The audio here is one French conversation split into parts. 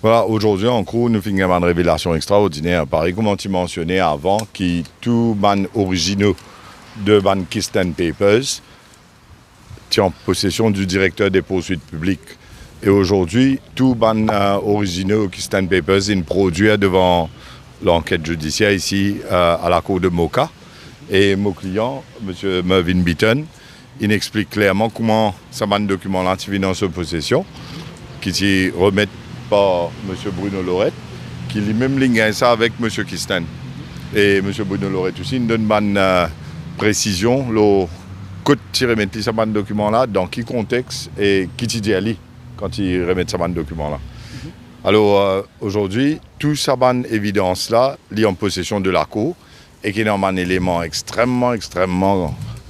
Voilà, aujourd'hui, en cours, nous finissons une révélation extraordinaire. Pareil, comme tu mentionnais avant, qui tous les originaux de Van Kisten Papers sont en possession du directeur des poursuites publiques. Et aujourd'hui, tous les originaux Kisten Papers sont produits devant l'enquête judiciaire ici à la cour de Moka. Et mon client, M. Mervyn Beaton, il explique clairement comment ce document-là est dans sa possession, qui s'y remet par M. Bruno Lorette, qui lui-même ligne ça avec M. Kisten. Et M. Bruno Lorette aussi, il donne une précision, le code qui remet ce document-là, dans quel contexte et qui dit à lui quand il remet ce document-là. Alors aujourd'hui, tout ça évidence-là, il est en possession de la cour et qui est un élément extrêmement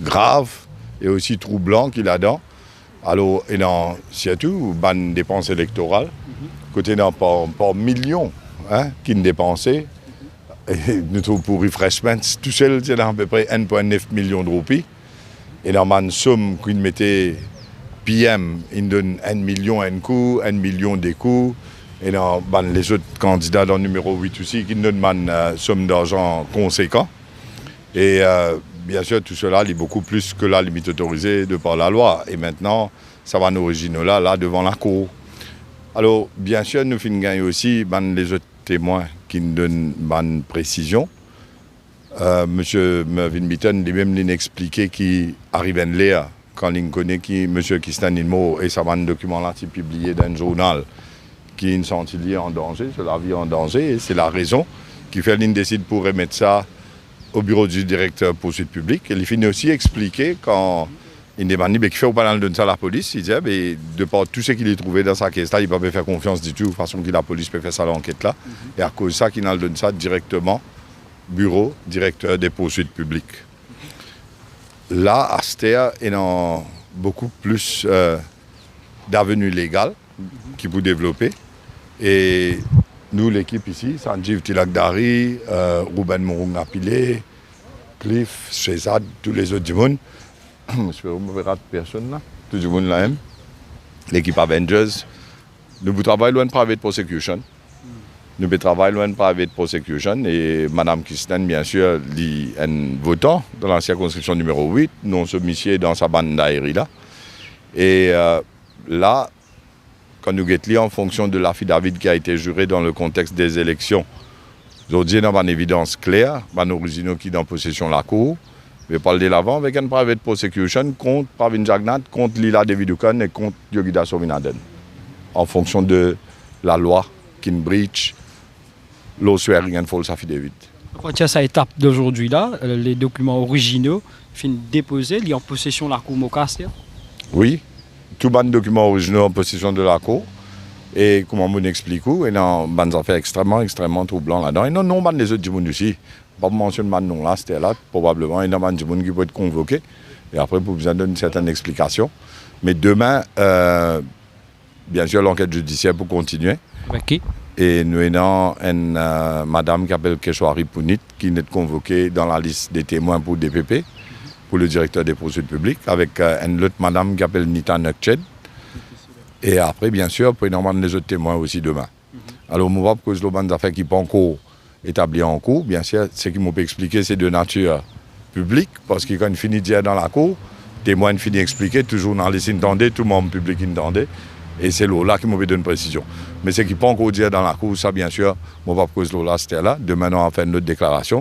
grave et aussi troublant qu'il a dans. Alors, il y a surtout une dépense électorale, côté par millions qui sont dépensés. Et nous trouvons pour refreshments, tout seul, c'est à peu près 1,9 million de roupies. Et dans une somme qu'il mettait PM, il donne 1 million un coup, 1 million des coups. Et dans les autres candidats dans le numéro 8 aussi, qui donnent une somme d'argent conséquente. Et bien sûr, tout cela est beaucoup plus que la limite autorisée de par la loi. Et maintenant, ça va nous originer là devant la cour. Alors, bien sûr, nous finissons gagner aussi les autres témoins qui nous donnent une précision. Monsieur Mervyn Beaton lui-même expliqué qui arrive à lire quand il connaît qui Monsieur Kisten Inmo et ça va un document-là publié dans un journal qui est senti lié en danger, c'est la vie en danger. Et c'est la raison qui fait qu'il décide pour remettre ça au bureau du directeur poursuite publique. Et il finit aussi expliquer quand il demande qu'il fait pas de ça à la police, il dit de par tout ce qu'il a trouvé dans sa caisse là, il ne peut pas faire confiance du tout, de façon que la police peut faire ça l'enquête là. Et à cause de ça, qu'il a donné ça directement bureau directeur des poursuites publiques. Là, Aster est dans beaucoup plus d'avenues légales qui peut développer. Et nous, l'équipe ici, Sanjeev Tilakdari, Ruben Mourungapile, Cliff, Shezad, tous les autres du monde, j'espère que vous ne verrez personne là, tout le monde là même, l'équipe Avengers, nous travaillons loin de private prosecution. Nous travaillons loin de private prosecution et Mme Kisten, bien sûr, est un votant dans la circonscription numéro 8, nous sommes ici dans sa bande d'aérie là. Et là, quand nous guettons en fonction de l'affidavit qui a été juré dans le contexte des élections, aujourd'hui, nous avons une évidence claire, nos originaux qui sont en possession de la cour. Je vais parler de l'avant avec une private prosecution contre Pravin Jagnat, contre Lila Devidukan et contre Yogita Sominaden. En fonction de la loi qui breach l'eau swearing and false affidavit. Quand il y a cette étape d'aujourd'hui là, les documents originaux finissent déposés, ils sont en possession de la cour Moka. Oui, tous les documents originaux en possession de la cour. Et comment on explique, et dans des affaires extrêmement troublantes là-dedans. Et non, les autres du monde aussi. Pas mentionner le nom là, c'était là, probablement. Il y a des gens qui peuvent être convoqués. Et après, pour besoin d'une certaine explication. Mais demain, bien sûr, l'enquête judiciaire pour continuer. Avec qui? Et nous avons une madame qui s'appelle Keshwari Punit, qui est convoquée dans la liste des témoins pour DPP, pour le directeur des poursuites publiques, avec une autre madame qui s'appelle Nita Nukched. Et après, bien sûr, pour énormément les autres témoins aussi demain. Alors, on va pour cause de affaires qui ne sont pas encore établies en cours. Bien sûr, ce qui m'ont expliqué, c'est de nature publique, parce que quand on finit de dire dans la cour, témoin finit d'expliquer, tout journaliste entendait, tout membre public entendait. Et c'est là qui m'a donné une précision. Mais ce qui ne peut pas encore dire dans la cour, ça bien sûr, on va cause là, c'était là. Demain, on va faire une autre déclaration.